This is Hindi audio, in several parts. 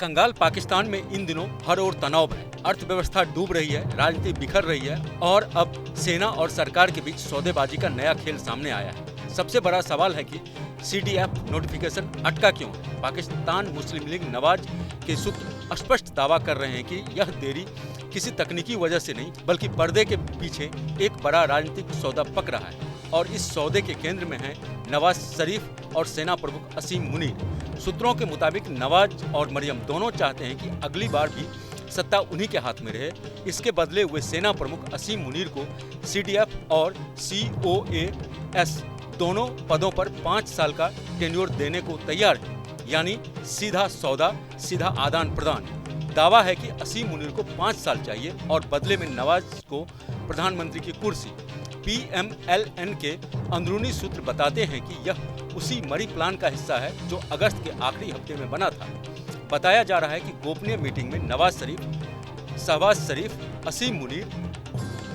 कंगाल पाकिस्तान में इन दिनों हर ओर तनाव है। अर्थव्यवस्था डूब रही है, राजनीति बिखर रही है और अब सेना और सरकार के बीच सौदेबाजी का नया खेल सामने आया है। सबसे बड़ा सवाल है कि CDF नोटिफिकेशन अटका क्यों है। पाकिस्तान मुस्लिम लीग नवाज के सूत्र स्पष्ट दावा कर रहे हैं कि यह देरी किसी तकनीकी वजह से नहीं बल्कि पर्दे के पीछे एक बड़ा राजनीतिक सौदा पक रहा है और इस सौदे के केंद्र में है नवाज शरीफ और सेना प्रमुख असीम मुनीर। सूत्रों के मुताबिक नवाज और मरियम दोनों चाहते हैं कि अगली बार भी सत्ता उन्हीं के हाथ में रहे। इसके बदले हुए सेना प्रमुख असीम मुनीर को CDF और COAS दोनों पदों पर 5 साल का टेन्योर देने को तैयार है, यानी सीधा सौदा, सीधा आदान प्रदान। दावा है कि असीम मुनीर को 5 साल चाहिए और बदले में नवाज को प्रधानमंत्री की कुर्सी। PMLN के अंदरूनी सूत्र बताते हैं कि यह उसी मरी प्लान का हिस्सा है जो अगस्त के आखिरी हफ्ते में बना था। बताया जा रहा है कि गोपनीय मीटिंग में नवाज शरीफ, शहबाज शरीफ, असीम मुनीर,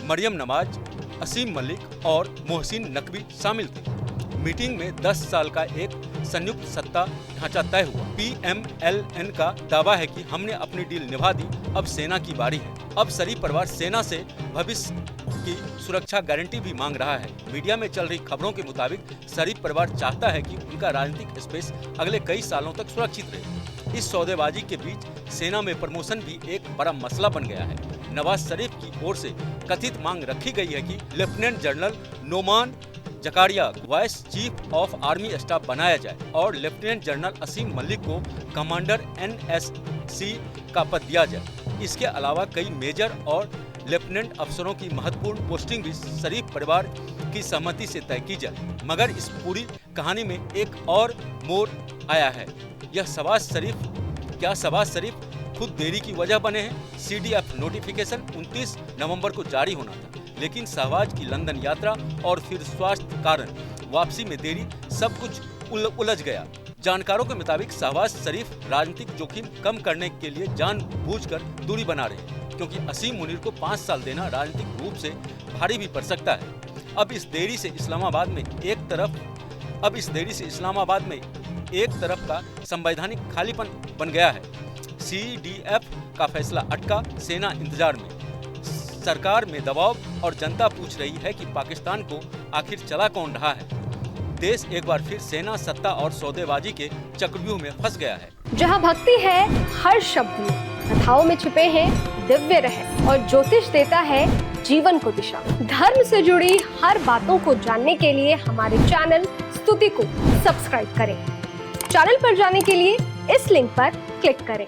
मरियम नवाज, असीम मलिक और मोहसिन नकवी शामिल थे। मीटिंग में 10 साल का एक संयुक्त सत्ता ढांचा तय हुआ। PMLN का दावा है कि हमने अपनी डील निभा दी, अब सेना की बारी है। अब शरीफ परिवार सेना से भविष्य की सुरक्षा गारंटी भी मांग रहा है। मीडिया में चल रही खबरों के मुताबिक शरीफ परिवार चाहता है कि उनका राजनीतिक स्पेस अगले कई सालों तक सुरक्षित रहे। इस सौदेबाजी के बीच सेना में प्रमोशन भी एक बड़ा मसला बन गया है। नवाज शरीफ की ओर से कथित मांग रखी गई है कि lieutenant general Noman Zakaria vice chief of army staff बनाया जाए और लेफ्टिनेंट जनरल असीम मलिक को कमांडर NSC का पद दिया जाए। इसके अलावा कई मेजर और लेफ्टिनेंट अफसरों की महत्वपूर्ण पोस्टिंग भी शरीफ परिवार की सहमति से तय की जाए। मगर इस पूरी कहानी में एक और मोड़ आया है। क्या शहबाज शरीफ खुद देरी की वजह बने हैं? CDF नोटिफिकेशन 29 नवंबर को जारी होना था, लेकिन शहबाज की लंदन यात्रा और फिर स्वास्थ्य कारण वापसी में देरी सब कुछ उलझ गया। जानकारों के मुताबिक शहबाज शरीफ राजनीतिक जोखिम कम करने के लिए जानबूझकर दूरी बना रहे हैं, क्योंकि असीम मुनीर को 5 साल देना राजनीतिक रूप से भारी भी पड़ सकता है। अब इस देरी से इस्लामाबाद में एक तरफ का संवैधानिक खालीपन बन गया है। CDF का फैसला अटका, सेना इंतजार में, सरकार में दबाव और जनता पूछ रही है कि पाकिस्तान को आखिर चला कौन रहा है। देश एक बार फिर सेना, सत्ता और सौदेबाजी के चक्रव्यूह में फंस गया है। जहां भक्ति है हर शब्द में, कथाओं में छुपे हैं दिव्य रहस्य और ज्योतिष देता है जीवन को दिशा। धर्म से जुड़ी हर बातों को जानने के लिए हमारे चैनल स्तुति को सब्सक्राइब करें। चैनल पर जाने के लिए इस लिंक पर क्लिक करें।